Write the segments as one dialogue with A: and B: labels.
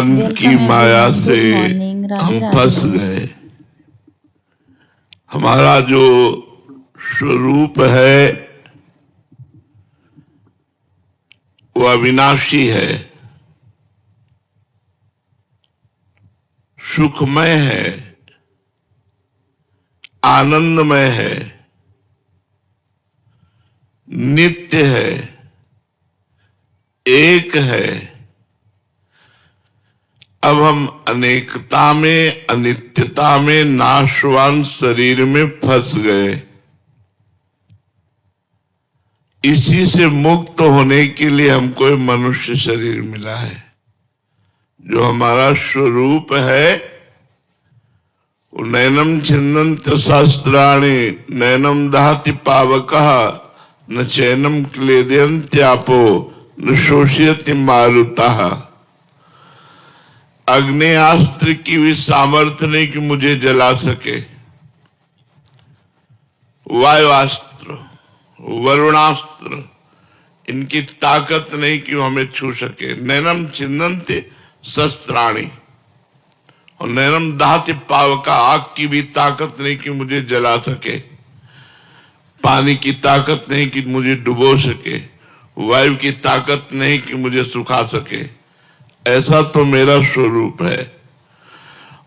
A: मन की माया से हम फंस गए। हमारा जो स्वरूप है वो अविनाशी है, सुखमय है, आनंदमय है, नित्य है, एक है। अब हम अनेकता में, अनित्यता में, नाशवान शरीर में फंस गए। इसी से मुक्त होने के लिए हमको एक मनुष्य शरीर मिला है। जो हमारा स्वरूप है वो नैनम छिन्दन्ति सहस्राणि नैनम दहति पावकः न चैनम क्लेदयन्त्यापो न शोषयति मारुतः। अग्नेयास्त्र की भी सामर्थ्य नहीं कि मुझे जला सके, वायुआस्त्र, वरुणास्त्र, इनकी ताकत नहीं कि वो हमें छू सके। नैनम छिन्दन्ति शस्त्राणि और नैनम दहति पावका, आग की भी ताकत नहीं कि मुझे जला सके, पानी की ताकत नहीं कि मुझे डुबो सके, वायु की ताकत नहीं कि मुझे सुखा सके। ऐसा तो मेरा स्वरूप है।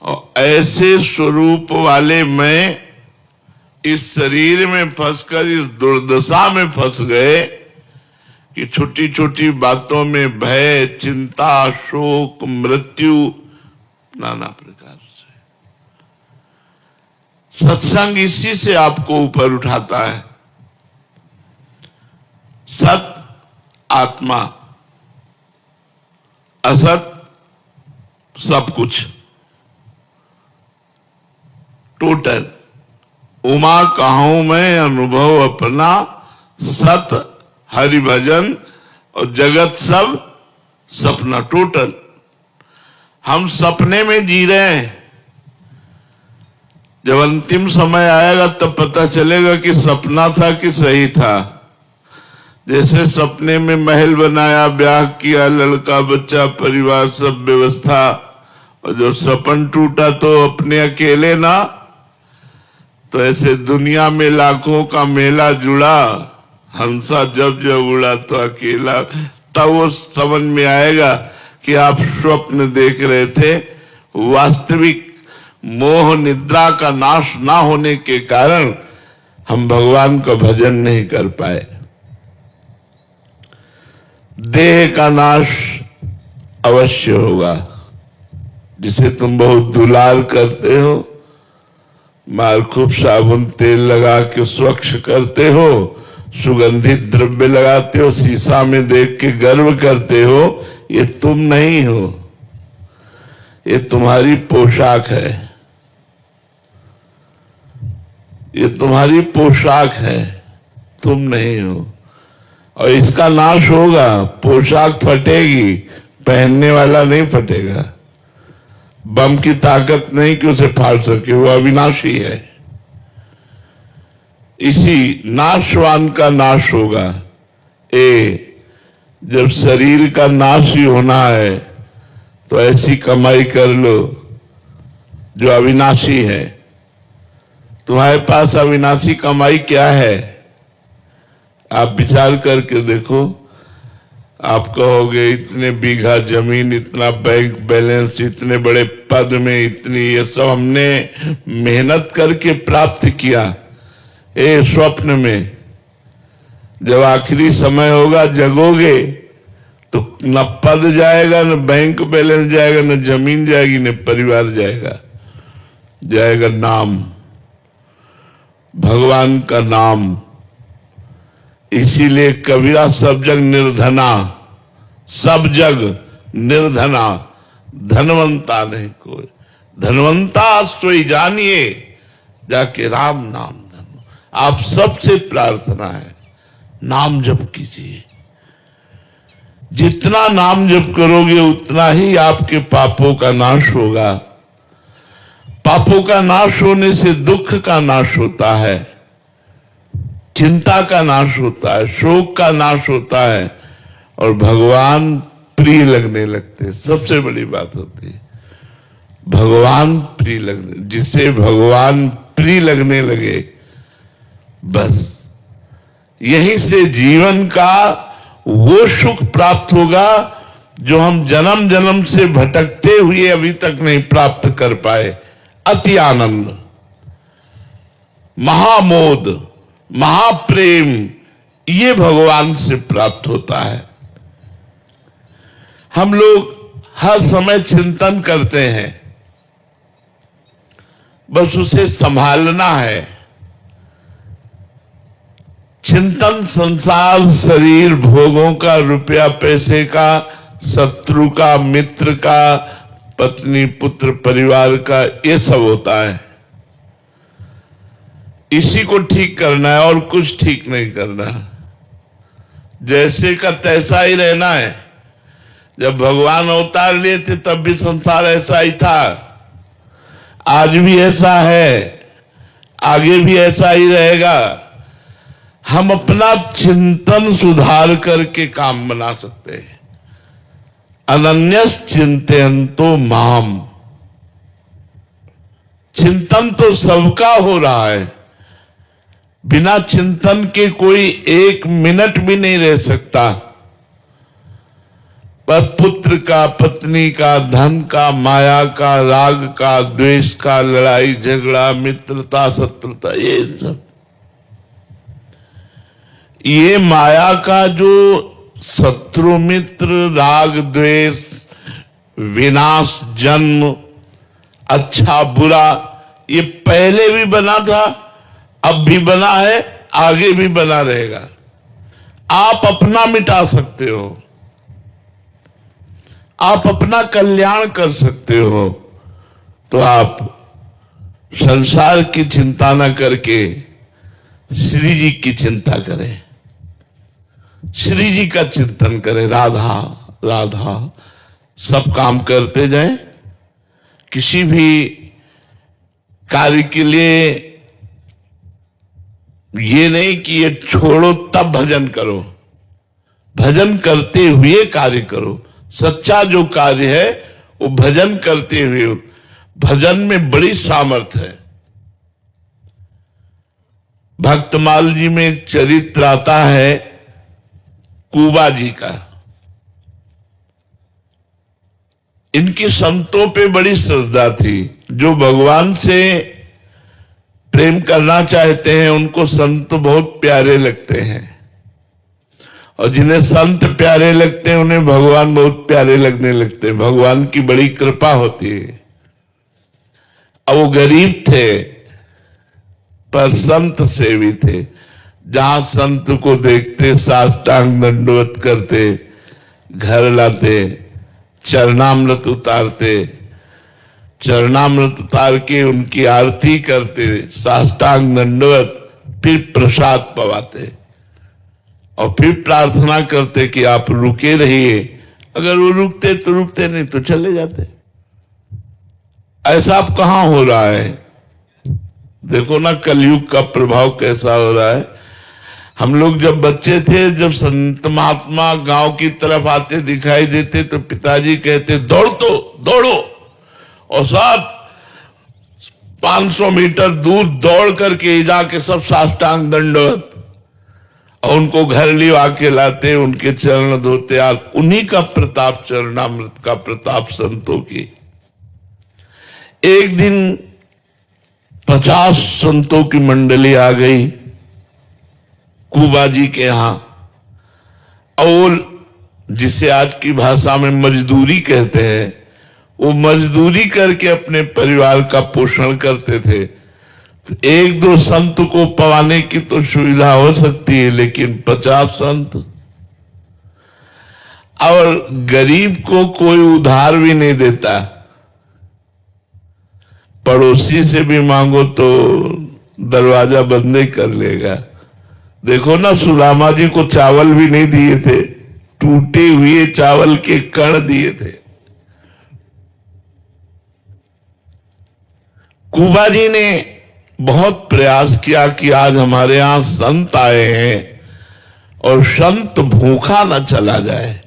A: और ऐसे स्वरूप वाले मैं इस शरीर में फंसकर इस दुर्दशा में फंस गए कि छोटी छोटी बातों में भय, चिंता, शोक, मृत्यु, नाना प्रकार से। सत्संग इसी से आपको ऊपर उठाता है। सत आत्मा, असत सब कुछ, टोटल। उमा कहूं मैं अनुभव अपना, सत हरि भजन और जगत सब सपना, टोटल। हम सपने में जी रहे हैं। जब अंतिम समय आएगा तब पता चलेगा कि सपना था कि सही था। जैसे सपने में महल बनाया, ब्याह किया, लड़का बच्चा परिवार सब व्यवस्था, और जो सपन टूटा तो अपने अकेले ना, तो ऐसे दुनिया में लाखों का मेला जुड़ा, हंसा जब जब उड़ा तो अकेला। तब वो समझ में आएगा कि आप स्वप्न देख रहे थे। वास्तविक मोह निद्रा का नाश ना होने के कारण हम भगवान का भजन नहीं कर पाए। देह का नाश अवश्य होगा। जिसे तुम बहुत दुलार करते हो, मार खूब साबुन तेल लगा के स्वच्छ करते हो, सुगंधित द्रव्य लगाते हो, शीशा में देख के गर्व करते हो, ये तुम नहीं हो। ये तुम्हारी पोशाक है, ये तुम्हारी पोशाक है, तुम नहीं हो। और इसका नाश होगा। पोशाक फटेगी, पहनने वाला नहीं फटेगा। बम की ताकत नहीं कि उसे फाड़ सके, वो अविनाशी है। इसी नाशवान का नाश होगा। जब शरीर का नाश ही होना है तो ऐसी कमाई कर लो जो अविनाशी है। तुम्हारे पास अविनाशी कमाई क्या है? आप विचार करके देखो। आप कहोगे इतने बीघा जमीन, इतना बैंक बैलेंस, इतने बड़े पद में, इतनी, ये सब हमने मेहनत करके प्राप्त किया। स्वप्न में जब आखिरी समय होगा, जगोगे तो न पद जाएगा, न बैंक बैलेंस जाएगा, न जमीन जाएगी, न परिवार जाएगा। जाएगा नाम, भगवान का नाम। इसीलिए कबीरा सब जग निर्धना, सब जग निर्धना, धनवंता नहीं कोई। धनवंता सोई जानिए, जाके राम नाम धन। आप सबसे प्रार्थना है, नाम जप कीजिए। जितना नाम जप करोगे उतना ही आपके पापों का नाश होगा। पापों का नाश होने से दुख का नाश होता है, चिंता का नाश होता है, शोक का नाश होता है, और भगवान प्रिय लगने लगते, सबसे बड़ी बात होती है भगवान प्रिय लगने। जिसे भगवान प्रिय लगने लगे, बस यहीं से जीवन का वो सुख प्राप्त होगा जो हम जन्म जन्म से भटकते हुए अभी तक नहीं प्राप्त कर पाए। अति आनंद, महामोद, महाप्रेम, ये भगवान से प्राप्त होता है। हम लोग हर समय चिंतन करते हैं, बस उसे संभालना है। चिंतन संसार, शरीर, भोगों का, रुपया पैसे का, शत्रु का, मित्र का, पत्नी पुत्र परिवार का, ये सब होता है। इसी को ठीक करना है और कुछ ठीक नहीं करना। जैसे का तैसा ही रहना है। जब भगवान अवतार लिए थे तब भी संसार ऐसा ही था, आज भी ऐसा है, आगे भी ऐसा ही रहेगा। हम अपना चिंतन सुधार करके काम बना सकते हैं। अनन्यस चिंतयन्तो माम, चिंतन तो सबका हो रहा है। बिना चिंतन के कोई एक मिनट भी नहीं रह सकता। पर पुत्र का, पत्नी का, धन का, माया का, राग का, द्वेष का, लड़ाई झगड़ा, मित्रता शत्रुता, ये माया का जो शत्रु मित्र, राग द्वेष, विनाश, जन्म, अच्छा बुरा, ये पहले भी बना था, अब भी बना है, आगे भी बना रहेगा। आप अपना मिटा सकते हो, आप अपना कल्याण कर सकते हो, तो आप संसार की चिंता न करके श्री जी की चिंता करें, श्री जी का चिंतन करें। राधा राधा सब काम करते जाएं। किसी भी कार्य के लिए ये नहीं कि ये छोड़ो तब भजन करो, भजन करते हुए कार्य करो। सच्चा जो कार्य है वो भजन करते हुए। भजन में बड़ी सामर्थ्य है। भक्तमाल जी में एक चरित्र आता है कुबा जी का। इनकी संतों पे बड़ी श्रद्धा थी। जो भगवान से प्रेम करना चाहते हैं उनको संत बहुत प्यारे लगते हैं, और जिन्हें संत प्यारे लगते हैं उन्हें भगवान बहुत प्यारे लगने लगते हैं। भगवान की बड़ी कृपा होती है। अब वो गरीब थे पर संत सेवी थे। जहां संत को देखते साष्टांग दंडवत करते, घर लाते, चरणामृत उतारते, चरणामृत उतार के उनकी आरती करते, साष्टांग दंडवत, फिर प्रसाद पवाते और फिर प्रार्थना करते कि आप रुके रहिए। अगर वो रुकते तो रुकते, नहीं तो चले जाते। ऐसा अब कहां हो रहा है? देखो ना कलयुग का प्रभाव कैसा हो रहा है। हम लोग जब बच्चे थे, जब संत महात्मा गांव की तरफ आते दिखाई देते तो पिताजी कहते दौड़ो, और सब 500 मीटर दूर दौड़ करके जाके सब साष्टांग दंडवत, और उनको घर लिवा के लाते, उनके चरण धोते। आज उन्हीं का प्रताप, चरणामृत का प्रताप संतों की। एक दिन 50 संतों की मंडली आ गई कुबा जी के यहां, और जिसे आज की भाषा में मजदूरी कहते हैं, वो मजदूरी करके अपने परिवार का पोषण करते थे। तो एक दो संत को पवाने की तो सुविधा हो सकती है, लेकिन 50 संत, और गरीब को कोई उधार भी नहीं देता। पड़ोसी से भी मांगो तो दरवाजा बंद ही कर लेगा। देखो ना, सुदामा जी को चावल भी नहीं दिए थे, टूटे हुए चावल के कण दिए थे। कुबा जी ने बहुत प्रयास किया कि आज हमारे यहां संत आए हैं और संत भूखा न चला जाए,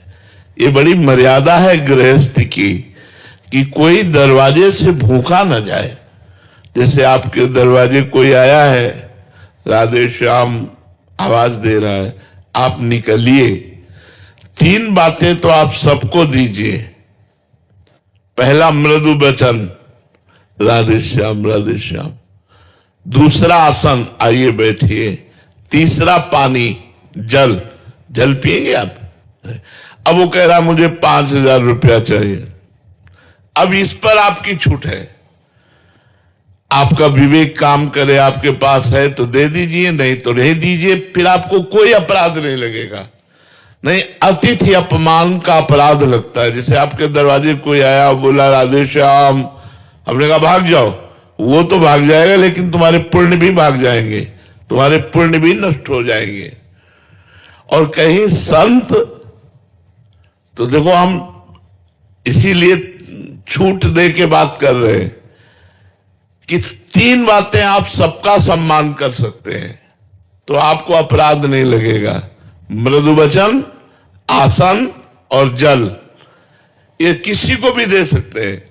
A: ये बड़ी मर्यादा है गृहस्थ की कि कोई दरवाजे से भूखा न जाए। जैसे आपके दरवाजे कोई आया है, राधे श्याम आवाज दे रहा है, आप निकलिए। 3 बातें तो आप सबको दीजिए। पहला मृदु वचन, राधे श्याम राधे श्याम। दूसरा आसन, आइए बैठिए। तीसरा पानी, जल, जल पिएंगे आप। अब वो कह रहा मुझे 5,000 रुपया चाहिए। अब इस पर आपकी छूट है, आपका विवेक काम करे, आपके पास है तो दे दीजिए, नहीं तो रह दीजिए, फिर आपको कोई अपराध नहीं लगेगा। नहीं, अतिथि अपमान का अपराध लगता है। जैसे आपके दरवाजे कोई आया, बोला राधे श्याम, हमने कहा भाग जाओ, वो तो भाग जाएगा लेकिन तुम्हारे पुण्य भी भाग जाएंगे, तुम्हारे पुण्य भी नष्ट हो जाएंगे। और कहीं संत, तो देखो हम इसीलिए छूट दे के बात कर रहे हैं कि 3 बातें आप सबका सम्मान कर सकते हैं तो आपको अपराध नहीं लगेगा। मृदु वचन, आसन और जल, ये किसी को भी दे सकते हैं।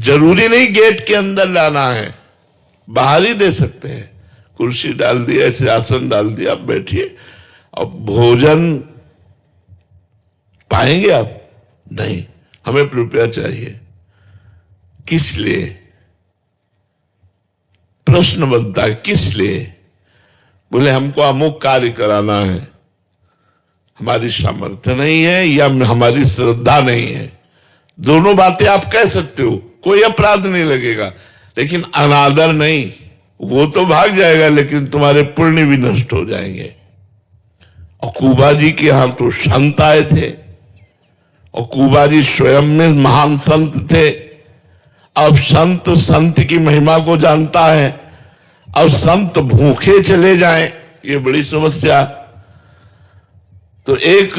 A: जरूरी नहीं गेट के अंदर लाना है, बाहर ही दे सकते हैं। कुर्सी डाल दिया, ऐसे आसन डाल दिया, आप बैठिए। अब भोजन पाएंगे आप? नहीं, हमें रुपया चाहिए। किस लिए? प्रश्न बनता है, किस लिए? बोले हमको अमुक कार्य कराना है, हमारी सामर्थ्य नहीं है या हमारी श्रद्धा नहीं है। दोनों बातें आप कह सकते हो, कोई अपराध नहीं लगेगा, लेकिन अनादर नहीं। वो तो भाग जाएगा लेकिन तुम्हारे पुण्य भी नष्ट हो जाएंगे। और कुबा जी के यहां तो संत आए थे, और कुबा जी स्वयं में महान संत थे। अब संत संत की महिमा को जानता है, अब संत भूखे चले जाएं, ये बड़ी समस्या। तो एक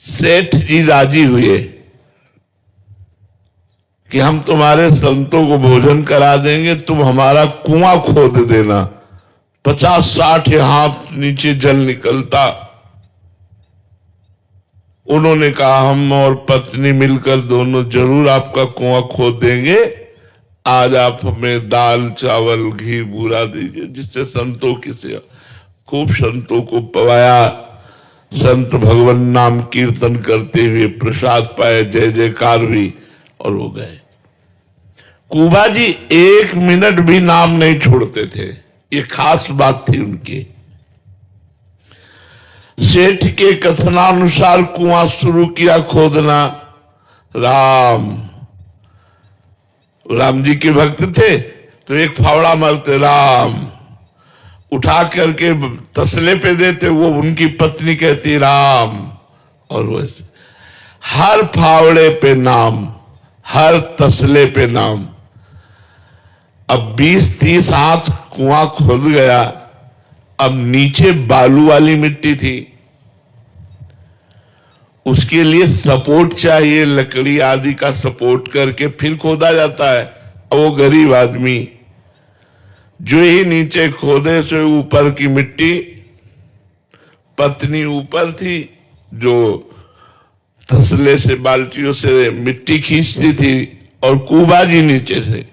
A: सेठ जी राजी हुए कि हम तुम्हारे संतों को भोजन करा देंगे, तुम हमारा कुआं खोद देना। 50-60 हाथ नीचे जल निकलता। उन्होंने कहा हम और पत्नी मिलकर दोनों जरूर आपका कुआं खोद देंगे, आज आप हमें दाल चावल घी बूरा दीजिए, जिससे संतों की सेवा। खूब संतों को पवाया, संत भगवान नाम कीर्तन करते हुए प्रसाद पाए, जय जयकार हुई और हो गए। कुबा जी 1 मिनट भी नाम नहीं छोड़ते थे, ये खास बात थी उनकी। सेठ के कथनानुसार कुआं शुरू किया खोदना। राम जी के भक्त थे तो एक फावड़ा मारते, राम उठा करके तसले पे देते, वो उनकी पत्नी कहती राम। और वैसे हर फावड़े पे नाम, हर तसले पे नाम। अब 20-30 हाथ कुआं खुद गया। अब नीचे बालू वाली मिट्टी थी, उसके लिए सपोर्ट चाहिए, लकड़ी आदि का सपोर्ट करके फिर खोदा जाता है। अब वो गरीब आदमी जो ही नीचे खोदे से ऊपर की मिट्टी, पत्नी ऊपर थी जो तसले से बाल्टियों से मिट्टी खींचती थी, और कुबा जी नीचे से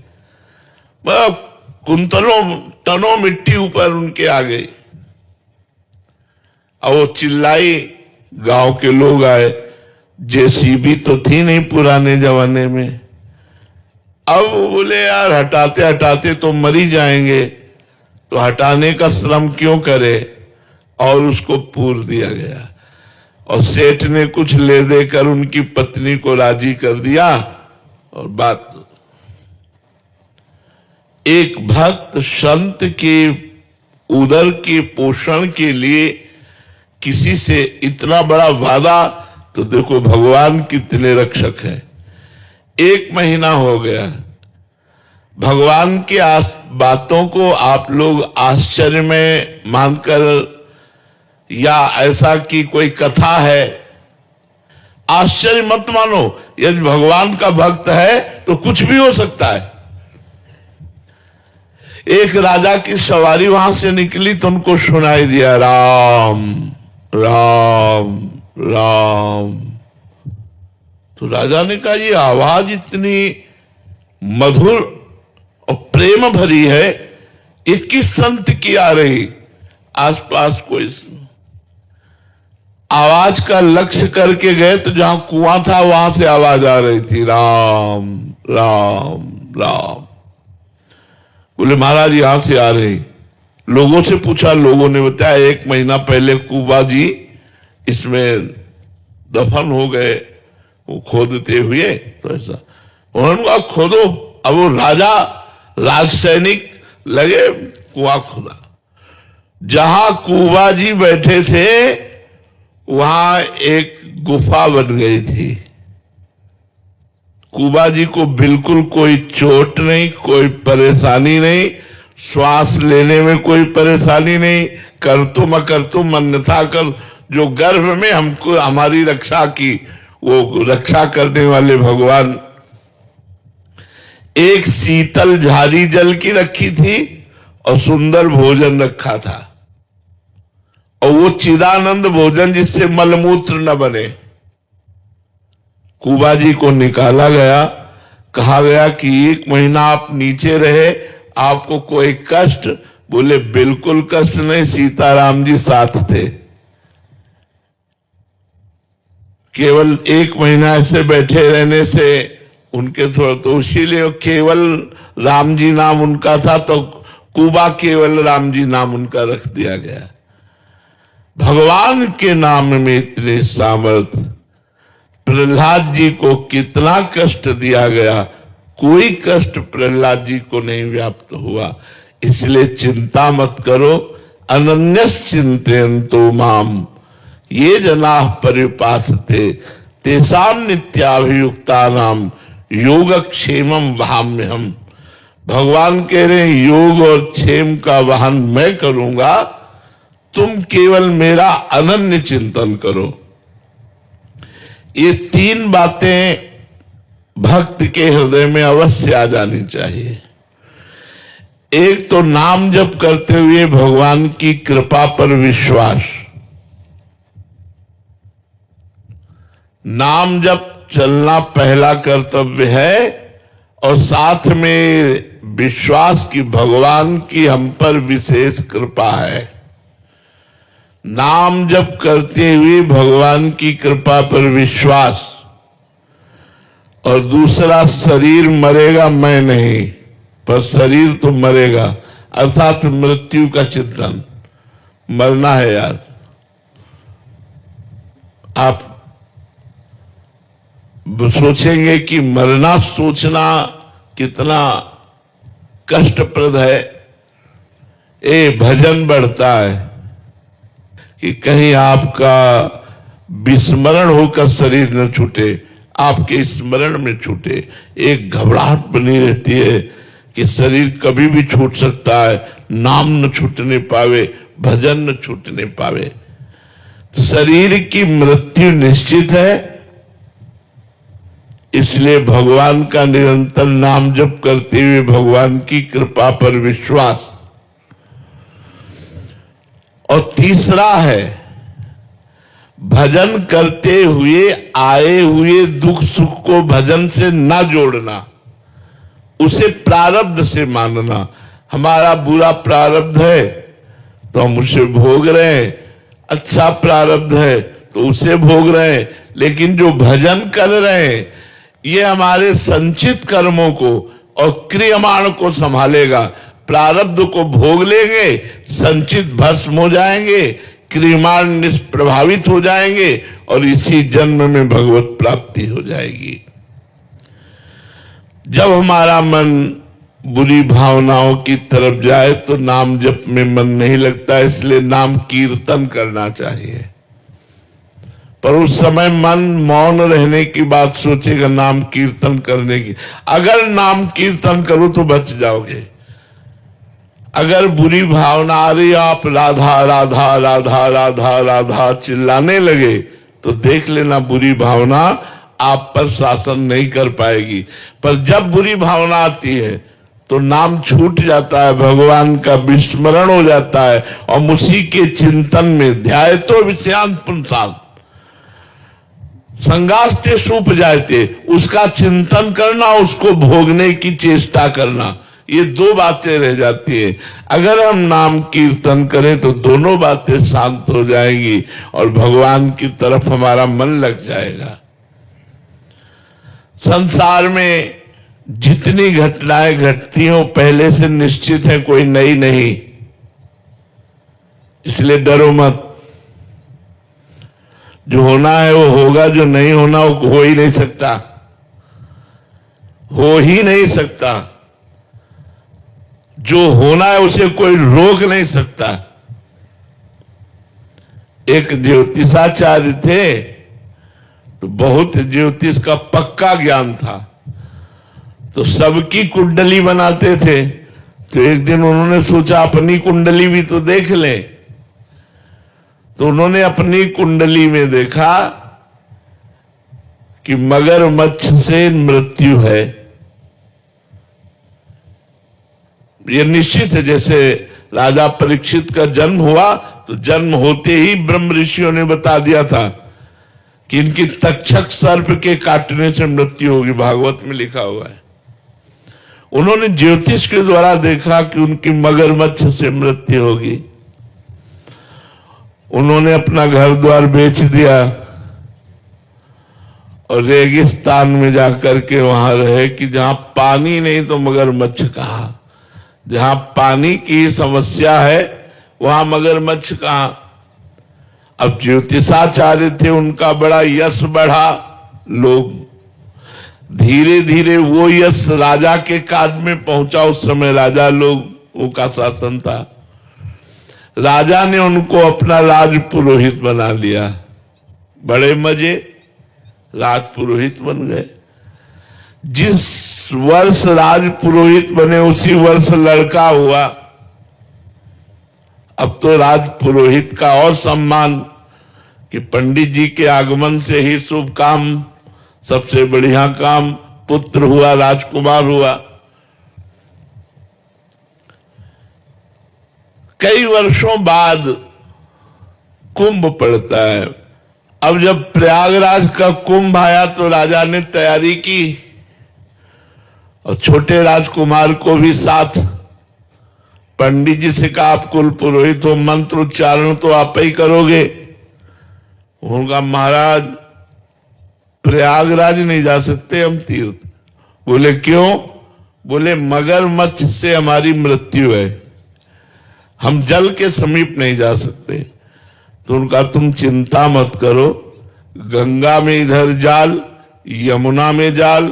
A: कुंतलों टनों मिट्टी ऊपर उनके आ गई। और वो चिल्लाई, गांव के लोग आए। जेसीबी तो थी नहीं पुराने जमाने में। अब बोले यार हटाते हटाते तो मर ही जाएंगे, तो हटाने का श्रम क्यों करे, और उसको पूर दिया गया। और सेठ ने कुछ ले देकर उनकी पत्नी को राजी कर दिया। और बात, एक भक्त संत के उदर के पोषण के लिए किसी से इतना बड़ा वादा, तो देखो भगवान कितने रक्षक हैं। 1 महीना हो गया, भगवान की बातों को आप लोग आश्चर्य में मानकर, या ऐसा कि कोई कथा है, आश्चर्य मत मानो। यदि भगवान का भक्त है तो कुछ भी हो सकता है। एक राजा की सवारी वहां से निकली तो उनको सुनाई दिया राम राम राम। तो राजा ने कहा ये आवाज इतनी मधुर और प्रेम भरी है, ये किस संत की आ रही? आसपास कोई आवाज का लक्ष्य करके गए तो जहां कुआं था वहां से आवाज आ रही थी, राम राम राम। बोले महाराज यहां से आ रही। लोगों से पूछा, लोगों ने बताया 1 महीना पहले कुबा जी इसमें दफन हो गए, वो खोदते हुए। तो ऐसा उन्होंने कहा खोदो। अब वो राजा राज सैनिक लगे, कुआं खोदा। जहां कुबा जी बैठे थे वहां एक गुफा बन गई थी। कुबा जी को बिल्कुल कोई चोट नहीं, कोई परेशानी नहीं, श्वास लेने में कोई परेशानी नहीं, कर तुम अकर तुम अन्यथा कर, जो गर्भ में हमको हमारी रक्षा की, वो रक्षा करने वाले भगवान। एक शीतल झारी जल की रखी थी और सुंदर भोजन रखा था, और वो चिदानंद भोजन जिससे मलमूत्र न बने। कुबा जी को निकाला गया, कहा गया कि 1 महीना आप नीचे रहे, आपको कोई कष्ट? बोले बिल्कुल कष्ट नहीं, सीताराम जी साथ थे। केवल 1 महीना ऐसे बैठे रहने से उनके थोड़ा, तो इसीलिए केवल राम जी नाम उनका था, तो कुबा केवल राम जी नाम उनका रख दिया गया। भगवान के नाम में इतने सामर्थ्य। प्रहलाद जी को कितना कष्ट दिया गया, कोई कष्ट प्रहलाद जी को नहीं व्याप्त हुआ। इसलिए चिंता मत करो, अनन्यस चिंतयन्तो माम ये जनाः परिपासते तेषां नित्याभियुक्तानां योगक्षेमं वहाम्यहम्। भगवान कह रहे हैं योग और क्षेम का वहन मैं करूंगा, तुम केवल मेरा अनन्य चिंतन करो। ये 3 बातें भक्त के हृदय में अवश्य आ जानी चाहिए। एक तो नाम जप करते हुए भगवान की कृपा पर विश्वास। नाम जप चलना पहला कर्तव्य है, और साथ में विश्वास की भगवान की हम पर विशेष कृपा है। नाम जप करते हुए भगवान की कृपा पर विश्वास, और दूसरा शरीर मरेगा मैं नहीं, पर शरीर तो मरेगा, अर्थात मृत्यु का चिंतन। मरना है यार। आप सोचेंगे कि मरना सोचना कितना कष्टप्रद है। भजन बढ़ता है कि कहीं आपका विस्मरण होकर शरीर न छूटे, आपके स्मरण में छूटे। एक घबराहट बनी रहती है कि शरीर कभी भी छूट सकता है, नाम न छूटने पावे, भजन न छूटने पावे। तो शरीर की मृत्यु निश्चित है, इसलिए भगवान का निरंतर नाम जप करते हुए भगवान की कृपा पर विश्वास। और तीसरा है भजन करते हुए आए हुए दुख सुख को भजन से ना जोड़ना, उसे प्रारब्ध से मानना। हमारा बुरा प्रारब्ध है तो हम उसे भोग रहे हैं, अच्छा प्रारब्ध है तो उसे भोग रहे हैं, लेकिन जो भजन कर रहे हैं ये हमारे संचित कर्मों को और क्रियमाण को संभालेगा। प्रारब्ध को भोग लेंगे, संचित भस्म हो जाएंगे, क्रियमाण निष्प्रभावित हो जाएंगे, और इसी जन्म में भगवत प्राप्ति हो जाएगी। जब हमारा मन बुरी भावनाओं की तरफ जाए तो नाम जप में मन नहीं लगता, इसलिए नाम कीर्तन करना चाहिए। पर उस समय मन मौन रहने की बात सोचेगा, नाम कीर्तन करने की। अगर नाम कीर्तन करो तो बच जाओगे। अगर बुरी भावना आ रही, आप राधा राधा राधा राधा राधा चिल्लाने लगे, तो देख लेना बुरी भावना आप पर शासन नहीं कर पाएगी। पर जब बुरी भावना आती है तो नाम छूट जाता है, भगवान का विस्मरण हो जाता है, और उसी के चिंतन में ध्यायतो विषयान् पुंसान्, संगास्ते सूप जाते, उसका चिंतन करना, उसको भोगने की चेष्टा करना, ये दो बातें रह जाती है। अगर हम नाम कीर्तन करें तो दोनों बातें शांत हो जाएंगी और भगवान की तरफ हमारा मन लग जाएगा। संसार में जितनी घटनाएं घटती हो पहले से निश्चित है, कोई नई नहीं, इसलिए डरो मत। जो होना है वो होगा, जो नहीं होना वो हो ही नहीं सकता, हो ही नहीं सकता। जो होना है उसे कोई रोक नहीं सकता। एक ज्योतिषाचार्य थे, तो बहुत ज्योतिष का पक्का ज्ञान था, तो सबकी कुंडली बनाते थे। तो एक दिन उन्होंने सोचा अपनी कुंडली भी तो देख लें। तो उन्होंने अपनी कुंडली में देखा कि मगरमच्छ से मृत्यु है। ये निश्चित है। जैसे राजा परीक्षित का जन्म हुआ तो जन्म होते ही ब्रह्म ऋषियों ने बता दिया था कि इनकी तक्षक सर्प के काटने से मृत्यु होगी, भागवत में लिखा हुआ है। उन्होंने ज्योतिष के द्वारा देखा कि उनकी मगरमच्छ से मृत्यु होगी। उन्होंने अपना घर द्वार बेच दिया और रेगिस्तान में जाकर के वहां रहे कि जहां पानी नहीं तो मगरमच्छ कहां, जहां पानी की समस्या है वहां मगरमच्छ कहां। अब ज्योतिषाचार्य थे, उनका बड़ा यश बढ़ा, लोग धीरे धीरे वो यश राजा के काज में पहुंचा। उस समय राजा लोगों का शासन था। राजा ने उनको अपना राज पुरोहित बना लिया। बड़े मजे, राज पुरोहित बन गए। जिस वर्ष राज पुरोहित बने उसी वर्ष लड़का हुआ। अब तो राज पुरोहित का और सम्मान कि पंडित जी के आगमन से ही शुभ काम, सबसे बढ़िया काम, पुत्र हुआ, राजकुमार हुआ। कई वर्षों बाद कुंभ पड़ता है। अब जब प्रयागराज का कुंभ आया तो राजा ने तैयारी की और छोटे राजकुमार को भी साथ। पंडित जी से कहा आप कुल पुरोहित हो, मंत्र उच्चारण तो आप ही करोगे। उनका महाराज प्रयागराज नहीं जा सकते हम तीर्थ। बोले क्यों? बोले मगरमच्छ से हमारी मृत्यु है, हम जल के समीप नहीं जा सकते। तो उनका तुम चिंता मत करो, गंगा में इधर जाल, यमुना में जाल,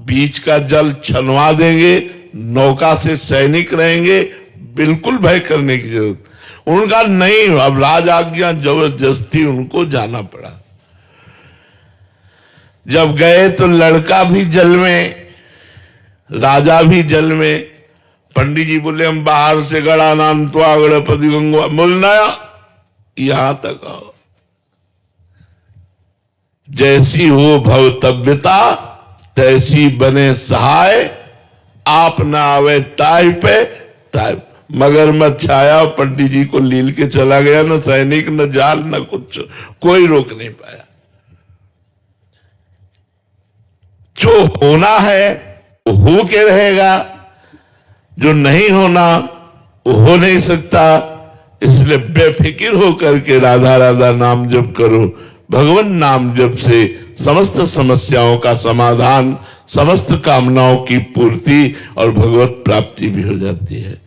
A: बीच का जल छनवा देंगे, नौका से सैनिक रहेंगे, बिल्कुल भय करने की जरूरत। उनका नहीं, अब राज आज्ञा जबरदस्ती उनको जाना पड़ा। जब गए तो लड़का भी जल में, राजा भी जल में। पंडित जी बोले हम बाहर से गड़ा नाम तो गणपति गंगा बोलना, यहां तक आओ। जैसी हो भवतव्यता तैसी बने सहाय, आप ना आवे ताई पे ताई। मगरमच्छ आया, पंडित जी को लील के चला गया, न सैनिक न जाल न कुछ, कोई रोक नहीं पाया। जो होना है वो हो के रहेगा, जो नहीं होना वो हो नहीं सकता। इसलिए बेफिक्र होकर के राधा राधा नाम जप करो। भगवान नाम जप से समस्त समस्याओं का समाधान, समस्त कामनाओं की पूर्ति और भगवत प्राप्ति भी हो जाती है।